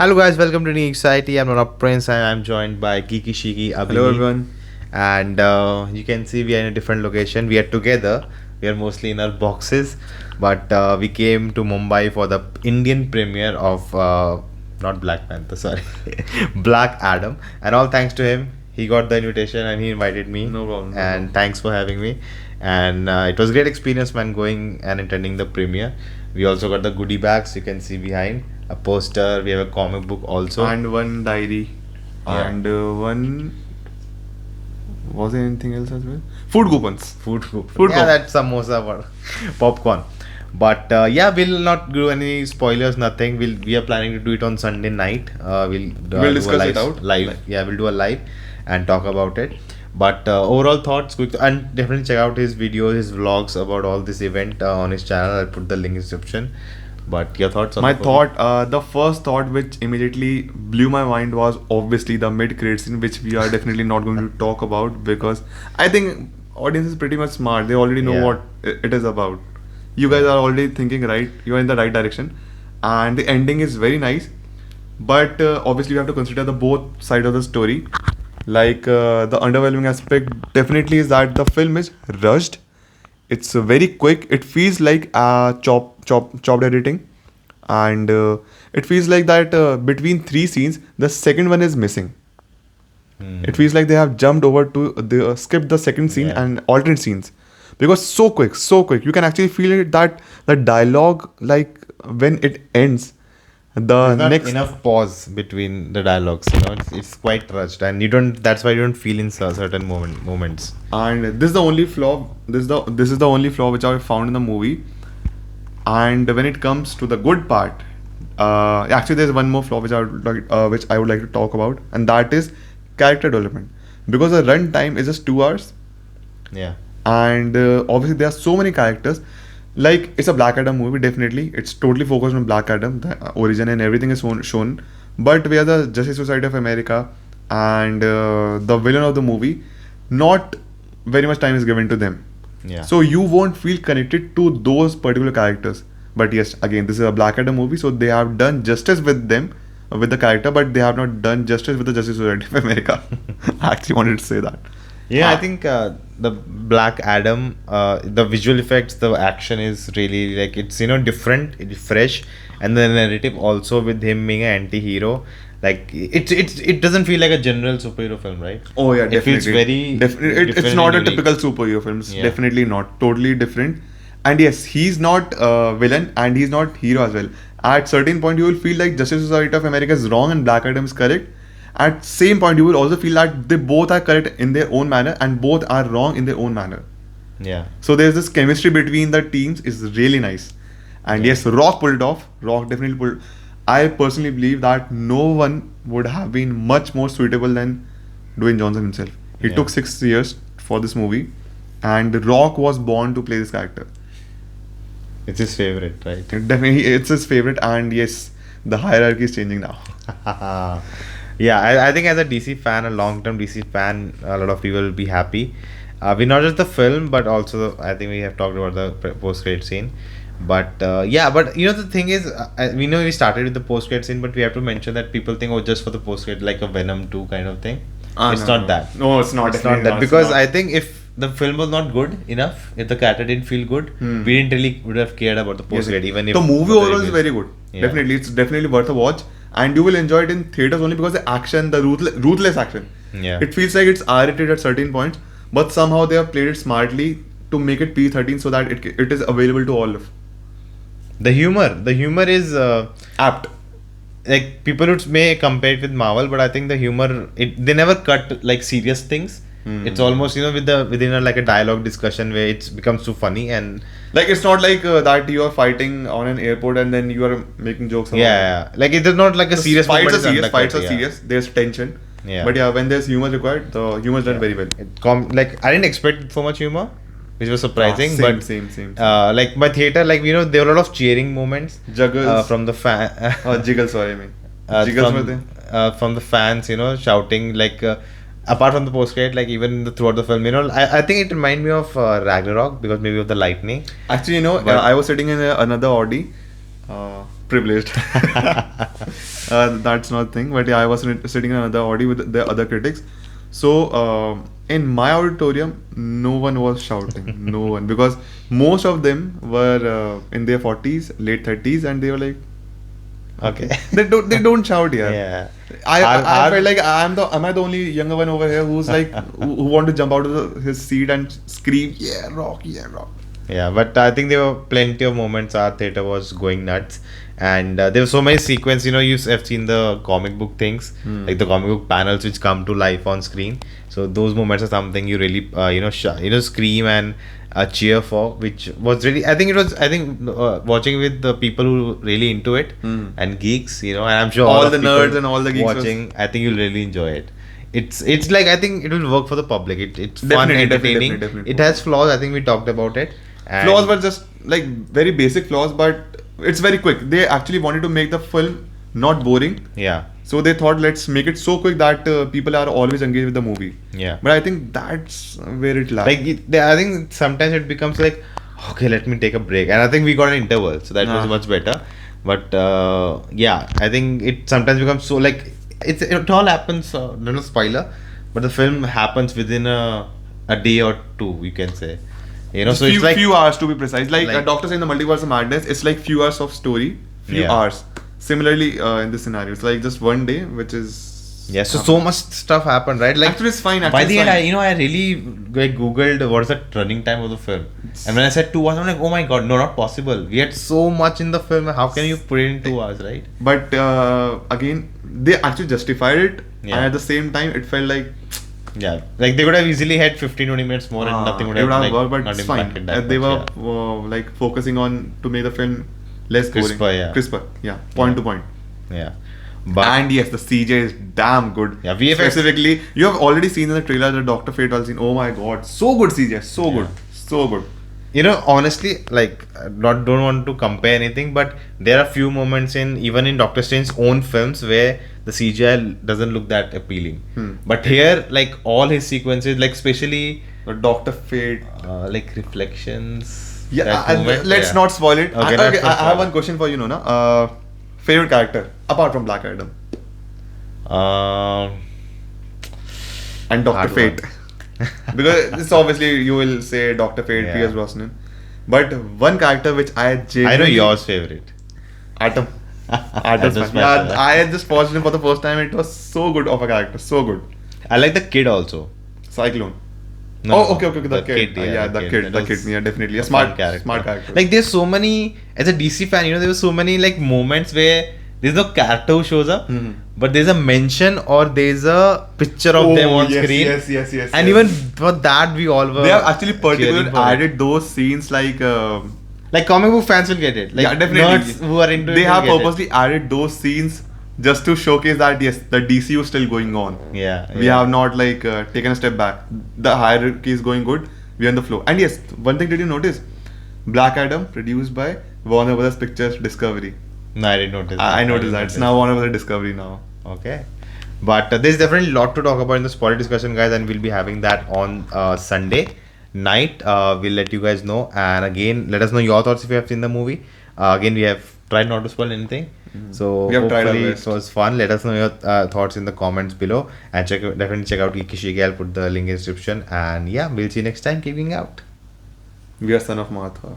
Hello guys, welcome to Geek Society. I'm Nolan Prince and I'm joined by Geeky Shiki Abhi. Hello everyone. And you can see we are in a different location. We are together. We are mostly in our boxes, but we came to Mumbai for the Indian premiere of not Black Panther, sorry, Black Adam. And all thanks to him, he got the invitation and he invited me. No problem. And thanks for having me. And it was a great experience, man, going and attending the premiere. We also got the goodie bags you can see behind, a poster. We have a comic book also. And one diary. Yeah. And one. Was there anything else as well? Food coupons. Food coupon. Food Yeah, coupon. that's samosa or popcorn. But yeah, we'll not do any spoilers, nothing. We are planning to do it on Sunday night. We'll do discuss a live, it out. live. Yeah, we'll do a live and talk about it. But overall thoughts, quick, and definitely check out his videos, his vlogs about all this event on his channel. I'll put the link in description. But your thoughts on My the film? thought, the first thought which immediately blew my mind was obviously the mid-credit scene, which we are definitely not going to talk about because I think audience is pretty much smart. They already know Yeah. what it is about. You guys are already thinking right. You are in the right direction, and the ending is very nice. But obviously, you have to consider the both sides of the story. Like the underwhelming aspect definitely is that the film is rushed. It's very quick. It feels like chopped editing, and it feels like that between three scenes, the second one is missing. It feels like they have jumped over to the skipped the second scene Yeah. and alternate scenes because so quick. You can actually feel it that the dialogue, like when it ends, the There's not next enough pause between the dialogues. You know, it's quite rushed, and you don't. That's why you don't feel in certain moments. and this is the only flaw. This is the only flaw which I found in the movie. And when it comes to the good part, actually there's one more flaw which I would like to talk about, and that is character development. Because the run time is just 2 hours, Yeah. and obviously there are so many characters. Like it's a Black Adam movie, definitely. It's totally focused on Black Adam, the origin and everything is shown. But we are the Justice Society of America, and the villain of the movie, not very much time is given to them. Yeah. So you won't feel connected to those particular characters. But yes, again, this is a Black Adam movie, so they have done justice with them, with the character, but they have not done justice with the Justice Society of America. I actually wanted to say that. Yeah, I Ah. think the Black Adam, the visual effects, the action is really like it's different, it's fresh, and the narrative also with him being an anti-hero, like it doesn't feel like a general superhero film, right? Oh yeah, It definitely. feels very It's different not a and unique. typical superhero film. It's Yeah. definitely not. Totally different. And yes, he's not villain and he's not hero as well. At certain point, you will feel like Justice Society of America is wrong and Black Adam is correct. At same point, you will also feel that they both are correct in their own manner and both are wrong in their own manner. Yeah. So there's this chemistry between the teams is really nice. And Yeah. yes, Rock pulled it off. Rock definitely pulled. I personally believe that no one would have been much more suitable than Dwayne Johnson himself. He Yeah. took 6 years for this movie, and Rock was born to play this character. It's his favorite, right? Definitely, it's his favorite, and yes, the hierarchy is changing now. Yeah, I think as a DC fan, a long-term DC fan, a lot of people will be happy. We not just the film, but also I think we have talked about the post-credit scene. But yeah, but the thing is, we know we started with the post-credit scene, but we have to mention that people think, oh, just for the post-credit, like a Venom 2 kind of thing. It's No, not that. No, it's not. It's not definitely that it's because not. I think if the film was not good enough, if the character didn't feel good, we didn't really would have cared about the Yes, post-credit, even if the movie the overall is reviews- very good. Yeah. Definitely, it's definitely worth a watch, and you will enjoy it in theaters only because the action, the ruthless action. Yeah. It feels like it's R-rated at certain points, but somehow they have played it smartly to make it PG-13 so that it is available to all of. The humor is Apt. like people may compare it with Marvel, but I think the humor they never cut like serious things. It's almost within like a dialogue discussion where it becomes too funny and Like it's not like that you are fighting on an airport and then you are making jokes about it. yeah, like it is not like a The serious fights moment are is serious. undercut, Fights are yeah. serious. There's tension. Yeah. But yeah, when there's humor required, the humor is done very well. Like I didn't expect so much humor, which was surprising. Same, but same. like my theater, like there were a lot of cheering moments Juggles. from the fan. Jiggles, sorry, I mean. Jiggles were there. From the fans, shouting like apart from the post credit, like even throughout the film, I think it reminded me of Ragnarok because maybe of the lightning. Actually, But- I was sitting in another Audi privileged. That's not thing. But yeah, I was sitting in another audio with the other critics. So in my auditorium, no one was shouting. No one, because most of them were in their 40s, late 30s, and they were like, Okay. they don't shout here. Yeah. I felt like am I the only younger one over here who's like who want to jump out of his seat and scream, yeah, rock, yeah, rock. Yeah, but I think there were plenty of moments our theater was going nuts, and there were so many sequences. You know, you have seen the comic book things, like the comic book panels which come to life on screen. So those moments are something you really, scream and cheer for, which was really. I think it was. I think watching with the people who really into it and geeks, and I'm sure All of the people nerds and all the geeks was- watching. I think you'll really enjoy it. It's like, I think it will work for the public. It's fun, Definitely, entertaining. definitely. It has flaws. I think we talked about it. And Flaws were just like very basic flaws, but it's very quick. They actually wanted to make the film not boring, Yeah, so they thought let's make it so quick that people are always engaged with the movie. yeah. But I think that's where it lags. I think sometimes it becomes like, okay, let me take a break, and I think we got an interval, so that was Ah. much better. But yeah, I think it sometimes becomes so like it all happens. No spoiler, but the film happens within a day or two, you can say. So few, it's like few hours to be precise. Like like- Doctor Strange in the Multiverse of Madness, it's like few hours of story, few Yeah. hours. Similarly, in this scenario, it's like just one day, which is yeah, so much stuff happened, right? Like Actually, it's fine. by Actually, the it's end, fine. I really like googled what's the running time of the film, and when I said 2 hours, I'm like, oh my god, no, not possible. We had so much in the film. How can you put it in 2 hours, right? But again, they actually justified it, Yeah. and at the same time, it felt like Yeah, like they could have easily had 15-20 minutes more, and nothing would it have like, worked, but not it's fine. impacted that They much, were like focusing on to make the film less Crisper, boring, yeah. crisper, yeah, point to point. yeah. But And yes, the CJ is damn good. Yeah, VFX Specifically, you have already seen in the trailer the Doctor Fate all scene. Oh my god, so good CJ, so Yeah. good, so good. honestly, like, don't want to compare anything, but there are few moments even in Doctor Strange's own films where the CGI doesn't look that appealing. But here, like all his sequences, like especially The Doctor Fate. like reflections. Yeah, that moment, let's yeah. not spoil it. Okay, Okay, let's not I have spoil one it. question for you, Nona. Favorite character apart from Black Adam Um, and Doctor Hard Fate, because it's obviously you will say Doctor Fate, Yeah. Pierce Brosnan, but one character which I I know genuinely yours favorite. Atom. Atom's Atom. my Yeah, favorite. I just watched him for the first time. It was so good of a character, so good. I like the kid also. Cyclone. No, Oh, no, okay, the kid. yeah, The kid. That was Yeah, definitely. A a smart fun character. Smart character. Like there's so many, as a DC fan, there were so many like moments where there's no character who shows up, but there's a mention or there's a picture of them on yes, screen. Yes. And even for that, we all were. they have actually cheering particularly for it. added those scenes like. Like comic book fans will get it. Like Yeah, definitely. nerds who are into it. They will have get it. purposely added those scenes just to showcase that yes, the DCU is still going on. Yeah. We have not like taken a step back. The hierarchy is going good. We are on the flow. And yes, one thing did you notice? Black Adam produced by Warner Brothers Pictures Discovery. No, I didn't notice. I didn't noticed that. It's now Warner Brothers Discovery now. Okay. But there's definitely a lot to talk about in the spoiler discussion, guys, and we'll be having that on Sunday night. We'll let you guys know. And again, let us know your thoughts if you have seen the movie. Again, we have tried not to spoil anything. So We have tried our hopefully best. it was fun. Let us know your thoughts in the comments below. And definitely check out Kishige. I'll put the link in the description. And yeah, we'll see you next time. Keeping out. We are son of Mahatma.